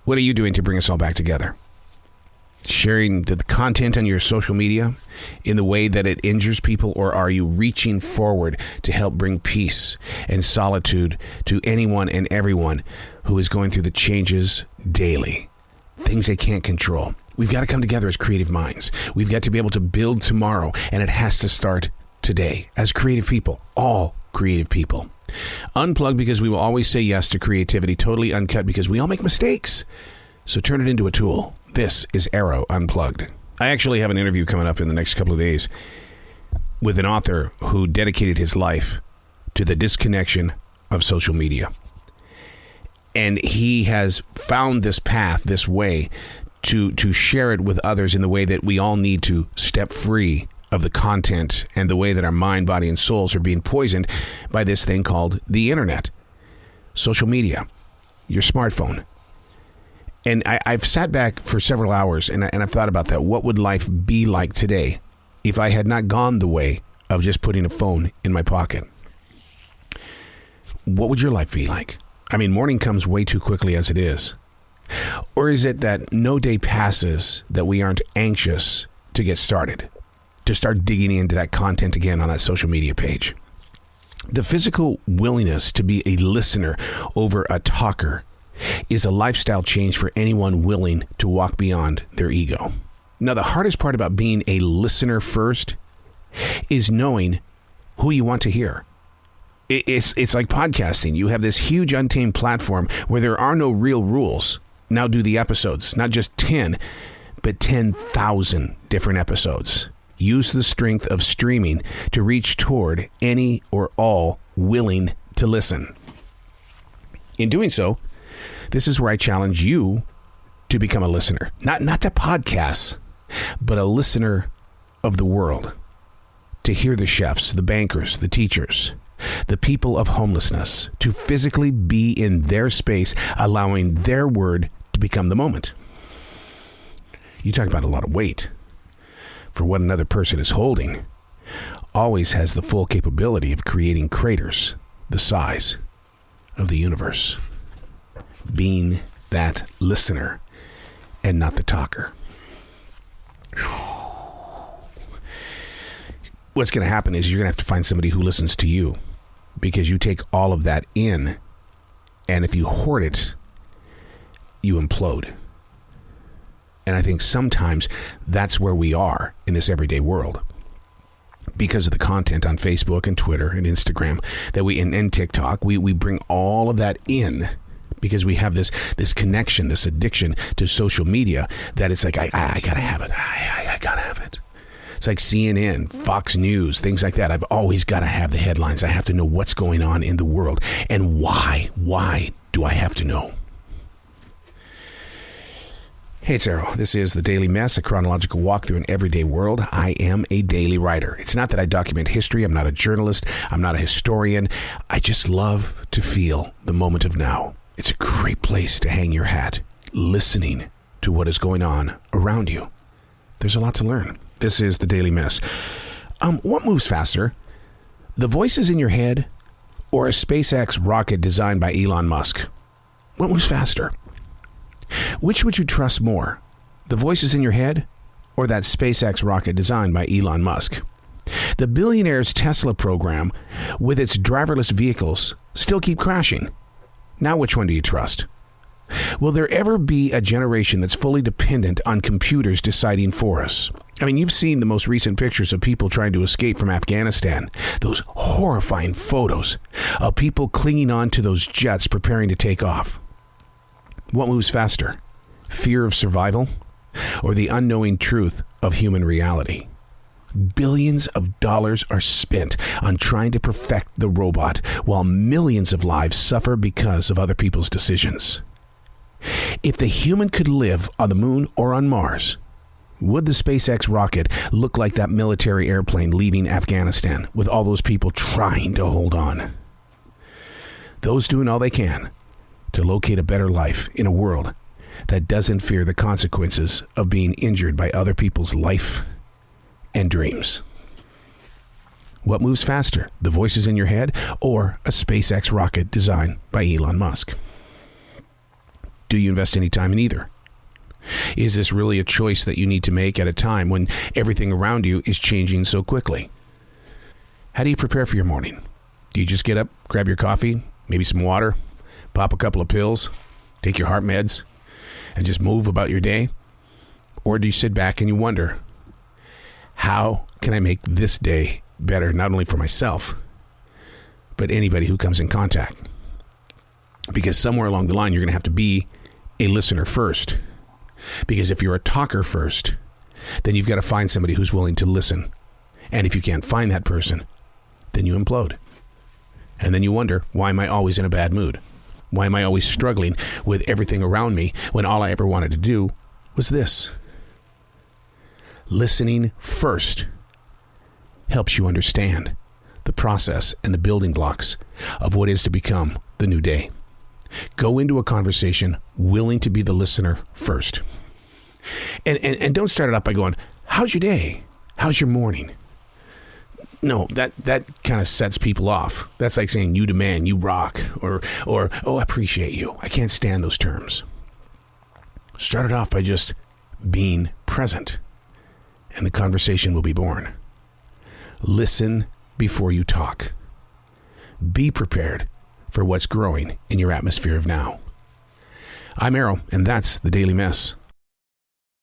What are you doing to bring us all back together? Sharing the content on your social media in the way that it injures people, or are you reaching forward to help bring peace and solitude to anyone and everyone who is going through the changes daily, things they can't control? We've got to come together as creative minds. We've got to be able to build tomorrow, and it has to start today as creative people, all creative people. Unplugged because we will always say yes to creativity, totally uncut because we all make mistakes. So turn it into a tool. This is Arroe Unplugged. I actually have an interview coming up in the next couple of days with an author who dedicated his life to the disconnection of social media. And he has found this path, this way, to share it with others in the way that we all need to step free of the content and the way that our mind, body, and souls are being poisoned by this thing called the internet, social media, your smartphone. And I've sat back for several hours and I've thought about that. What would life be like today if I had not gone the way of just putting a phone in my pocket? What would your life be like? I mean, morning comes way too quickly as it is. Or is it that no day passes that we aren't anxious to get started, to start digging into that content again on that social media page? The physical willingness to be a listener over a talker is a lifestyle change for anyone willing to walk beyond their ego. Now, the hardest part about being a listener first is knowing who you want to hear. It's like podcasting. You have this huge untamed platform where there are no real rules. Now do the episodes, not just 10, but 10,000 different episodes. Use the strength of streaming to reach toward any or all willing to listen. In doing so, this is where I challenge you to become a listener, not to podcasts, but a listener of the world, to hear the chefs, the bankers, the teachers, the people of homelessness, to physically be in their space, allowing their word to become the moment. You talk about a lot of weight. For what another person is holding always has the full capability of creating craters the size of the universe. Being that listener and not the talker. What's going to happen is you're going to have to find somebody who listens to you, because you take all of that in, and if you hoard it, you implode. And I think sometimes that's where we are in this everyday world, because of the content on Facebook and Twitter and Instagram that and TikTok. We bring all of that in because we have this connection, this addiction to social media, that it's like, I gotta have it. I gotta have it. It's like CNN, Fox News, things like that. I've always got to have the headlines. I have to know what's going on in the world. And why? Why do I have to know? Hey, it's Arroe. This is The Daily Mess, a chronological walk through an everyday world. I am a daily writer. It's not that I document history. I'm not a journalist. I'm not a historian. I just love to feel the moment of now. It's a great place to hang your hat, listening to what is going on around you. There's a lot to learn. This is The Daily Mess. What moves faster? The voices in your head or a SpaceX rocket designed by Elon Musk? What moves faster? Which would you trust more? The voices in your head or that SpaceX rocket designed by Elon Musk? The billionaire's Tesla program with its driverless vehicles still keep crashing. Now which one do you trust? Will there ever be a generation that's fully dependent on computers deciding for us? I mean, you've seen the most recent pictures of people trying to escape from Afghanistan. Those horrifying photos of people clinging on to those jets preparing to take off. What moves faster? Fear of survival or the unknowing truth of human reality? Billions of dollars are spent on trying to perfect the robot while millions of lives suffer because of other people's decisions. If the human could live on the moon or on Mars, would the SpaceX rocket look like that military airplane leaving Afghanistan with all those people trying to hold on? Those doing all they can to locate a better life in a world that doesn't fear the consequences of being injured by other people's life and dreams. What moves faster, the voices in your head or a SpaceX rocket designed by Elon Musk? Do you invest any time in either? Is this really a choice that you need to make at a time when everything around you is changing so quickly? How do you prepare for your morning? Do you just get up, grab your coffee, maybe some water, pop a couple of pills, take your heart meds, and just move about your day? Or do you sit back and you wonder, how can I make this day better, not only for myself, but anybody who comes in contact? Because somewhere along the line, you're going to have to be a listener first. Because if you're a talker first, then you've got to find somebody who's willing to listen. And if you can't find that person, then you implode. And then you wonder, why am I always in a bad mood? Why am I always struggling with everything around me when all I ever wanted to do was this? Listening first helps you understand the process and the building blocks of what is to become the new day. Go into a conversation willing to be the listener first. And don't start it off by going, how's your day? How's your morning? No, that kind of sets people off. That's like saying, you demand, you rock, or oh, I appreciate you. I can't stand those terms. Start it off by just being present, and the conversation will be born. Listen before you talk. Be prepared for what's growing in your atmosphere of now. I'm Arroe, and that's the Daily Mess.